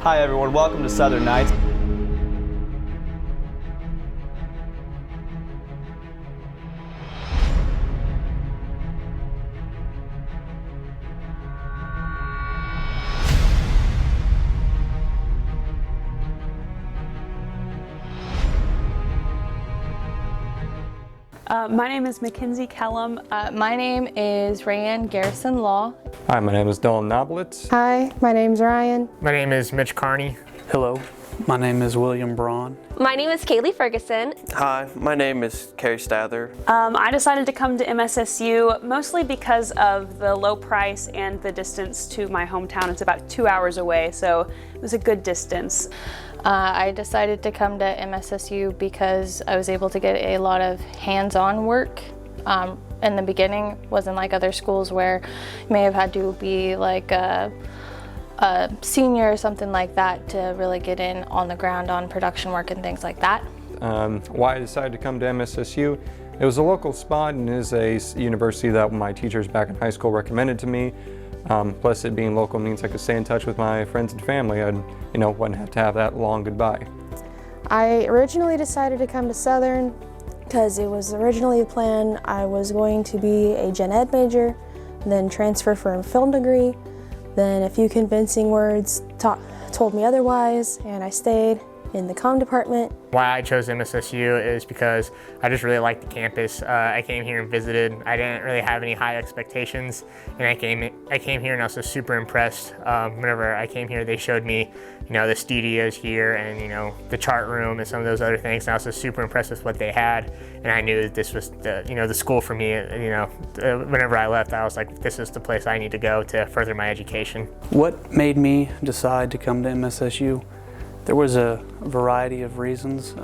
Hi everyone, welcome to Southern Nights. My name is Mackenzie Kellum. My name is Rayanne Garrison Law. Hi, my name is Dylan Noblitz. Hi, my name's Ryan. My name is Mitch Carney. Hello, my name is William Braun. My name is Kaylee Ferguson. Hi, my name is Carrie Stather. I decided to come to MSSU mostly because of the low price and the distance to my hometown. It's about 2 hours away, so it was a good distance. I decided to come to MSSU because I was able to get a lot of hands-on work. In the beginning, wasn't like other schools where you may have had to be like a senior or something like that to really get in on the ground on production work and things like that. Why I decided to come to MSSU, it was a local spot and is a university that my teachers back in high school recommended to me. Plus it being local means I could stay in touch with my friends and family. I wouldn't have to have that long goodbye. I originally decided to come to Southern because it was originally the plan I was going to be a gen ed major, then transfer for a film degree. Then a few convincing words told me otherwise, and I stayed in the comm department. Why I chose MSSU is because I just really liked the campus. I came here and visited. I didn't really have any high expectations, and I came here and I was just super impressed. Whenever I came here, they showed me, the studios here and the chart room and some of those other things. And I was just super impressed with what they had, and I knew that this was the school for me. Whenever I left, I was like, this is the place I need to go to further my education. What made me decide to come to MSSU? There was a variety of reasons.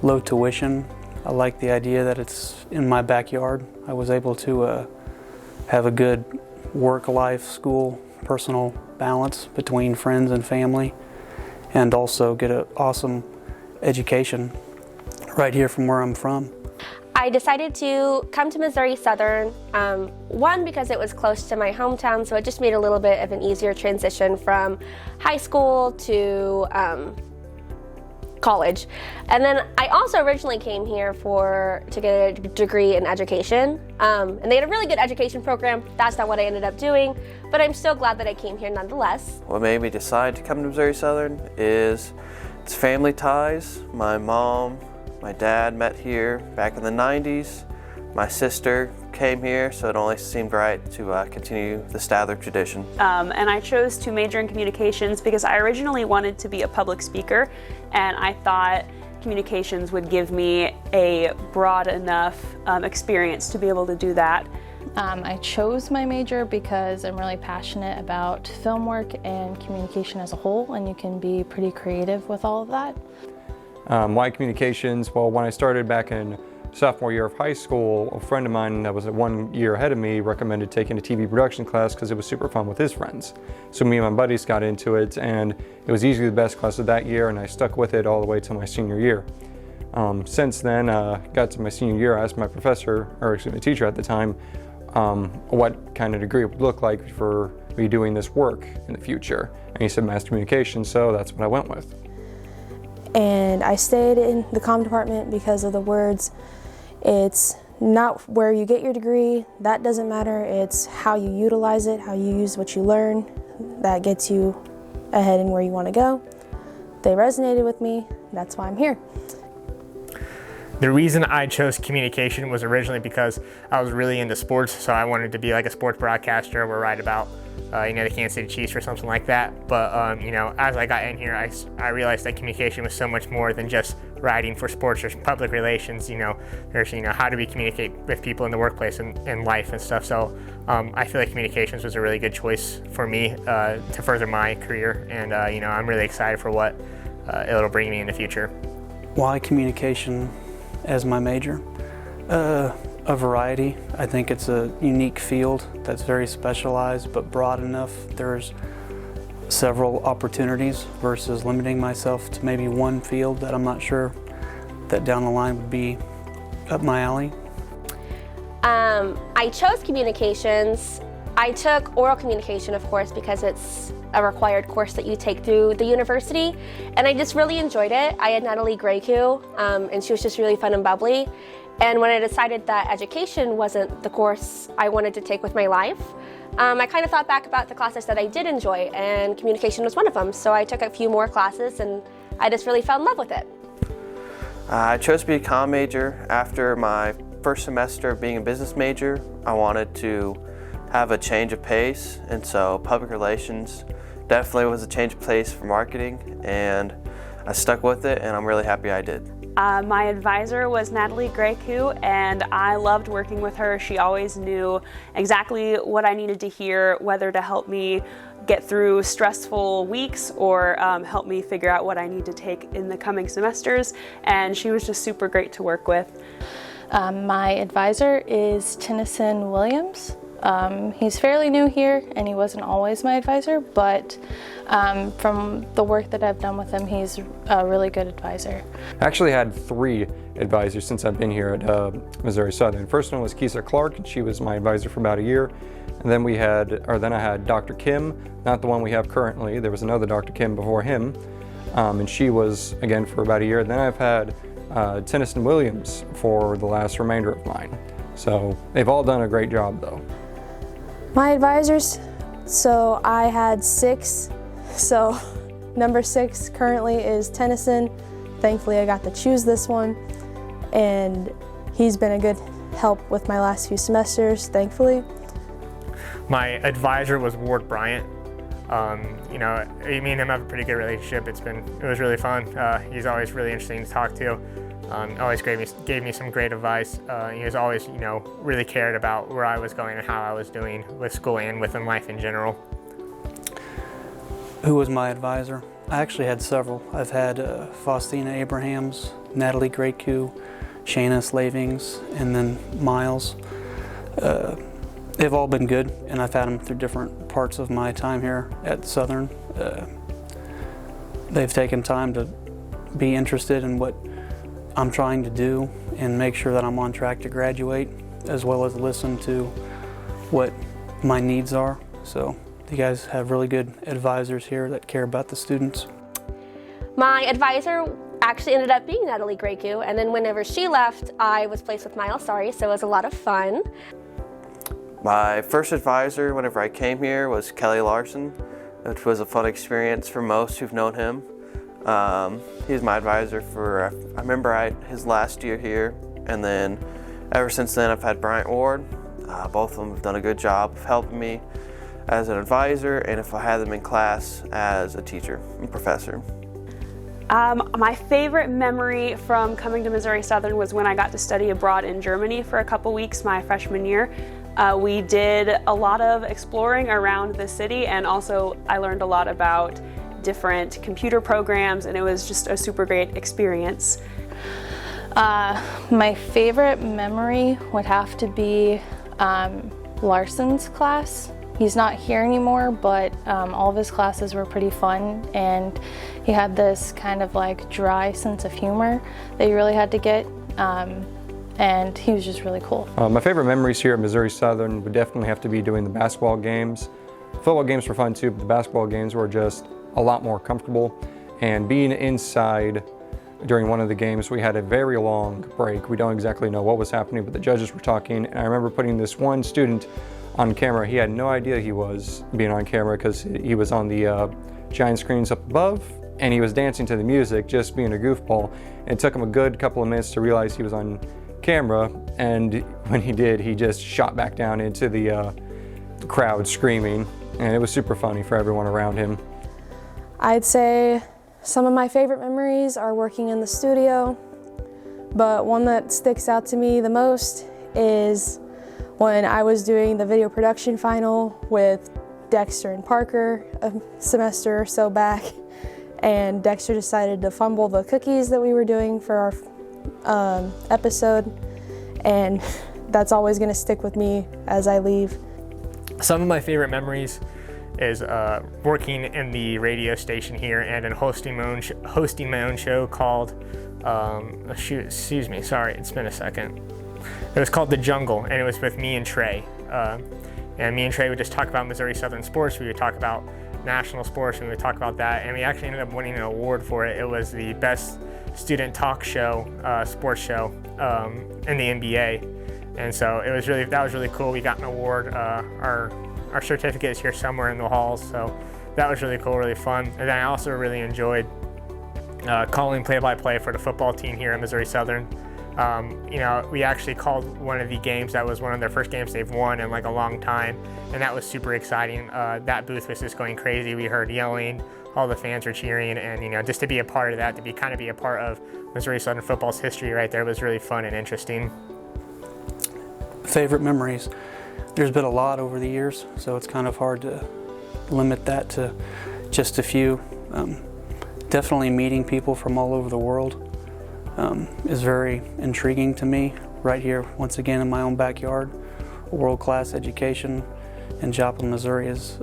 Low tuition. I like the idea that it's in my backyard. I was able to have a good work-life, school, personal balance between friends and family, and also get an awesome education right here from where I'm from. I decided to come to Missouri Southern, one, because it was close to my hometown, so it just made a little bit of an easier transition from high school to college. And then I also originally came here to get a degree in education, and they had a really good education program. That's not what I ended up doing, but I'm still glad that I came here nonetheless. What made me decide to come to Missouri Southern is it's family ties. My mom, my dad met here back in the 90s. My sister came here, so it only seemed right to continue the Stather tradition. And I chose to major in communications because I originally wanted to be a public speaker, and I thought communications would give me a broad enough experience to be able to do that. I chose my major because I'm really passionate about film work and communication as a whole, and you can be pretty creative with all of that. Why communications? Well, when I started back in sophomore year of high school, a friend of mine that was 1 year ahead of me recommended taking a TV production class because it was super fun with his friends. So me and my buddies got into it, and it was easily the best class of that year, and I stuck with it all the way till my senior year. Since then, got to my senior year, I asked my teacher at the time, what kind of degree it would look like for me doing this work in the future. And he said mass communication, so that's what I went with. And I stayed in the comm department because of the words. It's not where you get your degree, that doesn't matter. It's how you utilize it, how you use what you learn, that gets you ahead in where you want to go. They resonated with me, that's why I'm here. The reason I chose communication was originally because I was really into sports, so I wanted to be like a sports broadcaster or write about the Kansas City Chiefs or something like that. But as I got in here, I realized that communication was so much more than just writing for sports or public relations. There's how do we communicate with people in the workplace and life and stuff. So I feel like communications was a really good choice for me to further my career, and I'm really excited for what it'll bring me in the future. Why communication as my major? A variety. I think it's a unique field that's very specialized but broad enough. There's several opportunities versus limiting myself to maybe one field that I'm not sure that down the line would be up my alley. I chose communications. I took oral communication, of course, because it's a required course that you take through the university, and I just really enjoyed it. I had Natalie Grayku, and she was just really fun and bubbly. And when I decided that education wasn't the course I wanted to take with my life, I kind of thought back about the classes that I did enjoy, and communication was one of them. So I took a few more classes, and I just really fell in love with it. I chose to be a comm major. After my first semester of being a business major, I wanted to have a change of pace, and so public relations definitely was a change of pace for marketing, and I stuck with it, and I'm really happy I did. My advisor was Natalie Grayku, and I loved working with her. She always knew exactly what I needed to hear, whether to help me get through stressful weeks or help me figure out what I need to take in the coming semesters, and she was just super great to work with. My advisor is Tennyson Williams. He's fairly new here, and he wasn't always my advisor, but from the work that I've done with him, he's a really good advisor. I actually had 3 advisors since I've been here at Missouri Southern. First one was Keisa Clark, and she was my advisor for about a year. And then I had Dr. Kim, not the one we have currently. There was another Dr. Kim before him, and she was, again, for about a year. Then I've had Tennyson Williams for the last remainder of mine. So they've all done a great job, though. My advisors, so I had 6. So number 6 currently is Tennyson. Thankfully I got to choose this one, and he's been a good help with my last few semesters, thankfully. My advisor was Ward Bryant. You know, me and him have a pretty good relationship. It was really fun. He's always really interesting to talk to. Always gave me some great advice. He was always, you know, really cared about where I was going and how I was doing with school and within life in general. Who was my advisor? I actually had several. I've had Faustina Abrahams, Natalie Grayku, Shayna Slavings, and then Miles. They've all been good, and I've had them through different parts of my time here at Southern. They've taken time to be interested in what I'm trying to do and make sure that I'm on track to graduate, as well as listen to what my needs are. So you guys have really good advisors here that care about the students. My advisor actually ended up being Natalie Grayku, and then whenever she left, I was placed with Miles Sari, so it was a lot of fun. My first advisor whenever I came here was Kelly Larson, which was a fun experience for most who've known him. He was my advisor for, I remember his last year here, and then ever since then I've had Bryant Ward. Both of them have done a good job of helping me as an advisor, and if I had them in class as a teacher and professor. My favorite memory from coming to Missouri Southern was when I got to study abroad in Germany for a couple weeks my freshman year. We did a lot of exploring around the city, and also I learned a lot about different computer programs, and it was just a super great experience. My favorite memory would have to be Larson's class. He's not here anymore, but all of his classes were pretty fun, and he had this kind of like dry sense of humor that you really had to get, and he was just really cool. My favorite memories here at Missouri Southern would definitely have to be doing the basketball games. Football games were fun too, but the basketball games were just a lot more comfortable. And being inside during one of the games, we had a very long break. We don't exactly know what was happening, but the judges were talking, and I remember putting this one student on camera. He had no idea he was being on camera because he was on the giant screens up above, and he was dancing to the music, just being a goofball. It took him a good couple of minutes to realize he was on camera, and when he did, he just shot back down into the crowd screaming, and it was super funny for everyone around him. I'd say some of my favorite memories are working in the studio, but one that sticks out to me the most is when I was doing the video production final with Dexter and Parker a semester or so back, and Dexter decided to fumble the cookies that we were doing for our episode, and that's always going to stick with me as I leave. Some of my favorite memories is working in the radio station here and in hosting my own show called, excuse me, sorry, it's been a second. It was called The Jungle, and it was with me and Trey. And me and Trey would just talk about Missouri Southern sports. We would talk about national sports, and we would talk about that. And we actually ended up winning an award for it. It was the best student talk show, sports show in the NBA. And so that was really cool. We got an award. Our certificate is here somewhere in the halls. So that was really cool, really fun. And then I also really enjoyed calling play-by-play for the football team here at Missouri Southern. We actually called one of the games that was one of their first games they've won in like a long time, and that was super exciting. That booth was just going crazy. We heard yelling, all the fans were cheering, and just to be a part of that, to be a part of Missouri Southern football's history right there was really fun and interesting. Favorite memories. There's been a lot over the years, so it's kind of hard to limit that to just a few. Definitely meeting people from all over the world is very intriguing to me. Right here, once again, in my own backyard, a world-class education in Joplin, Missouri is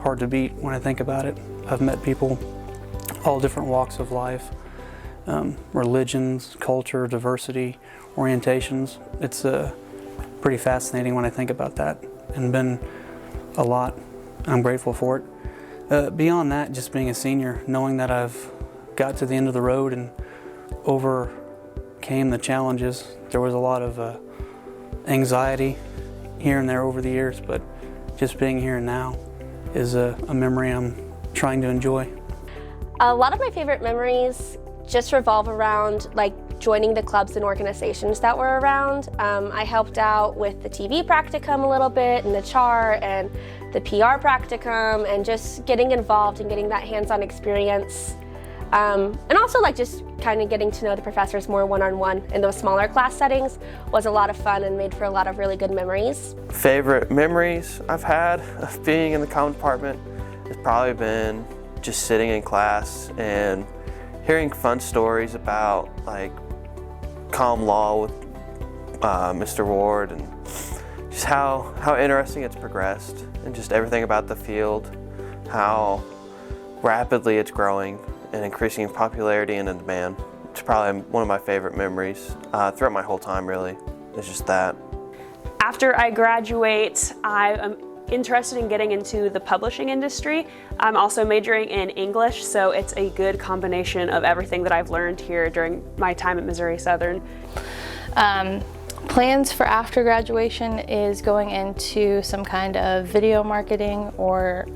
hard to beat when I think about it. I've met people all different walks of life, religions, culture, diversity, orientations. It's pretty fascinating when I think about that, and been a lot. I'm grateful for it. Beyond that, just being a senior, knowing that I've got to the end of the road and overcame the challenges. There was a lot of anxiety here and there over the years, but just being here and now is a memory I'm trying to enjoy. A lot of my favorite memories just revolve around joining the clubs and organizations that were around. I helped out with the TV practicum a little bit, and the CHAR, and the PR practicum, and just getting involved and getting that hands-on experience. And also just kind of getting to know the professors more one-on-one in those smaller class settings was a lot of fun and made for a lot of really good memories. Favorite memories I've had of being in the common department has probably been just sitting in class and hearing fun stories about common law with Mr. Ward, and just how interesting it's progressed, and just everything about the field, how rapidly it's growing and increasing in popularity and in demand. It's probably one of my favorite memories throughout my whole time, really. It's just that. After I graduate, I am interested in getting into the publishing industry. I'm also majoring in English, so it's a good combination of everything that I've learned here during my time at Missouri Southern. Plans for after graduation is going into some kind of video marketing or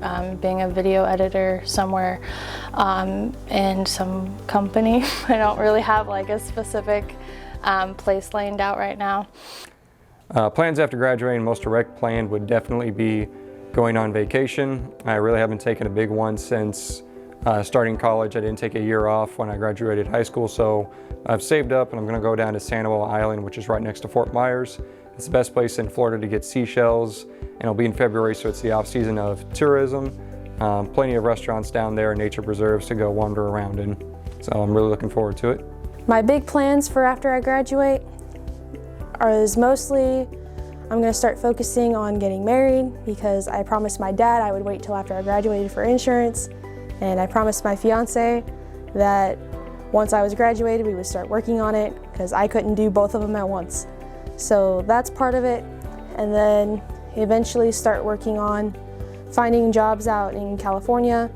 being a video editor somewhere in some company. I don't really have a specific place laid out right now. Plans after graduating, most direct plan would definitely be going on vacation. I really haven't taken a big one since starting college. I didn't take a year off when I graduated high school, so I've saved up and I'm going to go down to Sanibel Island, which is right next to Fort Myers. It's the best place in Florida to get seashells, and it'll be in February, so it's the off-season of tourism. Plenty of restaurants down there and nature preserves to go wander around in, so I'm really looking forward to it. My big plans for after I graduate is mostly I'm going to start focusing on getting married, because I promised my dad I would wait till after I graduated for insurance, and I promised my fiance that once I was graduated we would start working on it, because I couldn't do both of them at once. So that's part of it, and then eventually start working on finding jobs out in California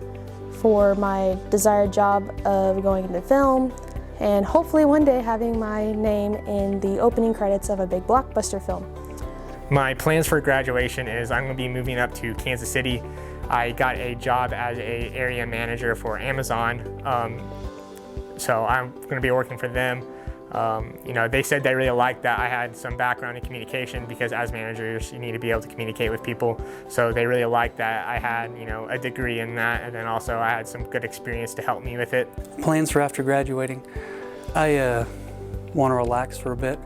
for my desired job of going into film, and hopefully one day having my name in the opening credits of a big blockbuster film. My plans for graduation is I'm going to be moving up to Kansas City. I got a job as an area manager for Amazon, so I'm going to be working for them. They said they really liked that I had some background in communication, because as managers you need to be able to communicate with people. So they really liked that I had a degree in that, and then also I had some good experience to help me with it. Plans for after graduating. I want to relax for a bit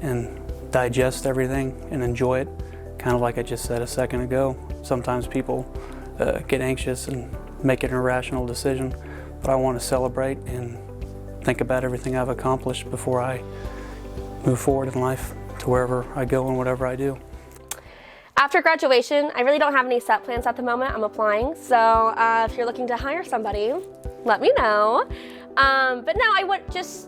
and digest everything and enjoy it, kind of like I just said a second ago. Sometimes people get anxious and make an irrational decision, but I want to celebrate and think about everything I've accomplished before I move forward in life to wherever I go and whatever I do. After graduation, I really don't have any set plans at the moment. I'm applying, so if you're looking to hire somebody, let me know. But no,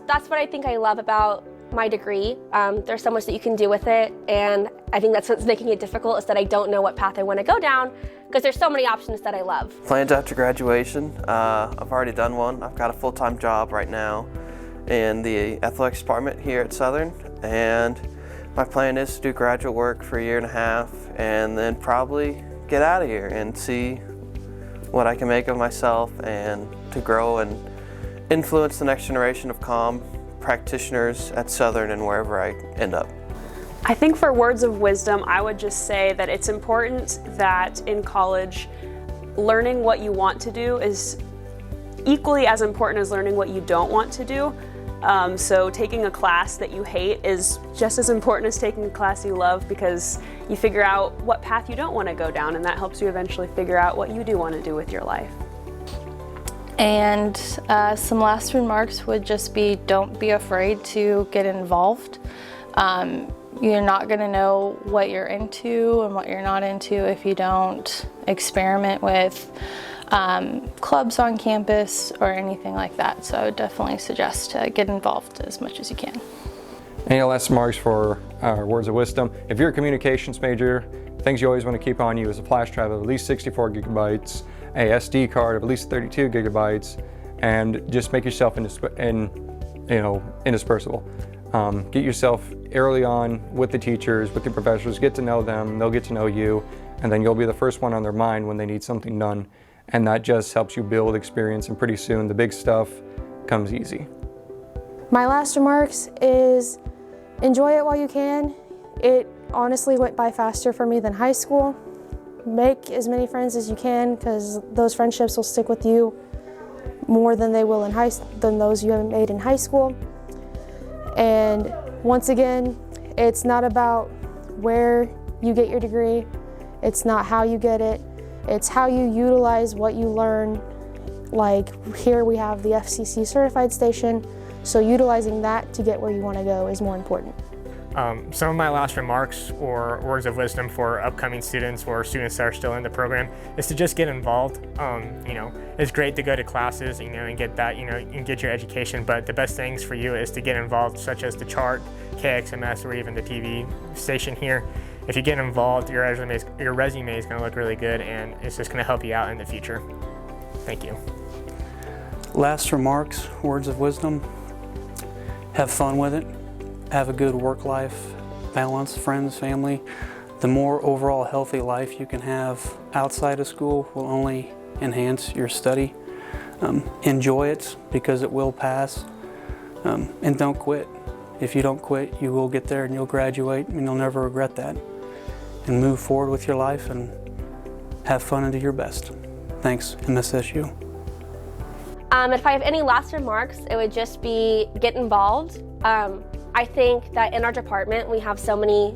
that's what I think I love about my degree. There's so much that you can do with it, and I think that's what's making it difficult, is that I don't know what path I want to go down, because there's so many options that I love. Plans after graduation, I've already done one. I've got a full-time job right now in the athletics department here at Southern, and my plan is to do graduate work for 1.5 years and then probably get out of here and see what I can make of myself, and to grow and influence the next generation of comm practitioners at Southern and wherever I end up. I think for words of wisdom, I would just say that it's important that in college, learning what you want to do is equally as important as learning what you don't want to do. So taking a class that you hate is just as important as taking a class you love, because you figure out what path you don't want to go down, and that helps you eventually figure out what you do want to do with your life. And some last remarks would just be, don't be afraid to get involved. You're not going to know what you're into and what you're not into if you don't experiment with clubs on campus or anything like that. So I would definitely suggest to get involved as much as you can. Any last remarks for words of wisdom? If you're a communications major, things you always want to keep on you is a flash drive of at least 64 gigabytes, a SD card of at least 32 gigabytes, and just make yourself indispensable. Get yourself early on with the teachers, with the professors, get to know them, they'll get to know you, and then you'll be the first one on their mind when they need something done. And that just helps you build experience, and pretty soon the big stuff comes easy. My last remarks is enjoy it while you can. It honestly went by faster for me than high school. Make as many friends as you can, because those friendships will stick with you more than they will than those you haven't made in high school. And once again, it's not about where you get your degree. It's not how you get it. It's how you utilize what you learn. Like here we have the FCC certified station, so utilizing that to get where you want to go is more important. Some of my last remarks or words of wisdom for upcoming students or students that are still in the program is to just get involved. It's great to go to classes, and get that, and get your education, but the best things for you is to get involved, such as the chart, KXMS, or even the TV station here. If you get involved, your resume is going to look really good, and it's just going to help you out in the future. Thank you. Last remarks, words of wisdom. Have fun with it. Have a good work-life balance, friends, family. The more overall healthy life you can have outside of school will only enhance your study. Enjoy it, because it will pass. And don't quit. If you don't quit, you will get there and you'll graduate, and you'll never regret that. And move forward with your life and have fun and do your best. Thanks, MSSU. If I have any last remarks, it would just be get involved. I think that in our department we have so many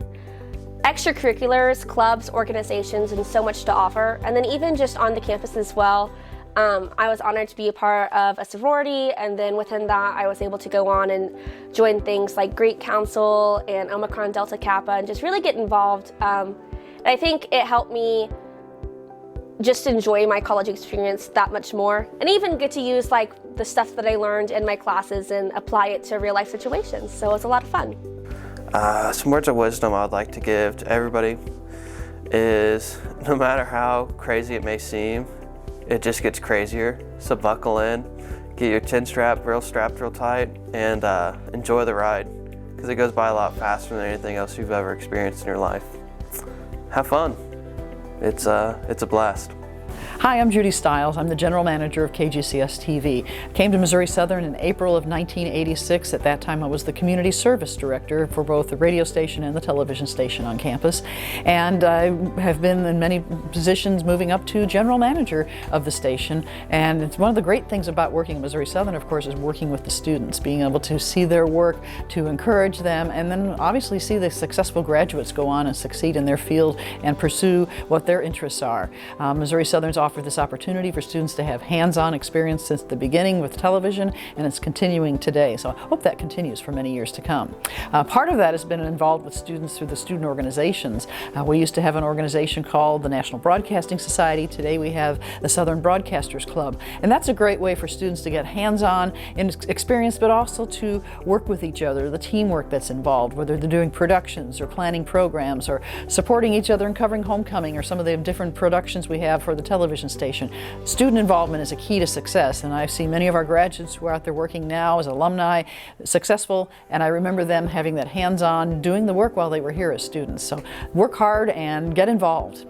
extracurriculars, clubs, organizations, and so much to offer. And then even just on the campus as well, I was honored to be a part of a sorority, and then within that I was able to go on and join things like Greek Council and Omicron Delta Kappa, and just really get involved. And I think it helped me just enjoy my college experience that much more, and even get to use like the stuff that I learned in my classes and apply it to real life situations. So it's a lot of fun. Some words of wisdom I would like to give to everybody is, no matter how crazy it may seem, it just gets crazier. So buckle in, get your chin strapped real tight, and enjoy the ride, because it goes by a lot faster than anything else you've ever experienced in your life. Have fun. It's a blast. Hi, I'm Judy Stiles. I'm the General Manager of KGCS TV. I came to Missouri Southern in April of 1986. At that time, I was the Community Service Director for both the radio station and the television station on campus. And I have been in many positions, moving up to General Manager of the station. And it's one of the great things about working at Missouri Southern, of course, is working with the students, being able to see their work, to encourage them, and then obviously see the successful graduates go on and succeed in their field and pursue what their interests are. Missouri Southern's offered this opportunity for students to have hands-on experience since the beginning with television, and it's continuing today. So I hope that continues for many years to come. Part of that has been involved with students through the student organizations. We used to have an organization called the National Broadcasting Society. Today we have the Southern Broadcasters Club. And that's a great way for students to get hands-on experience, but also to work with each other, the teamwork that's involved, whether they're doing productions or planning programs or supporting each other and covering homecoming or some of the different productions we have for the television station. Student involvement is a key to success, and I've seen many of our graduates who are out there working now as alumni successful, and I remember them having that hands-on, doing the work while they were here as students. So work hard and get involved.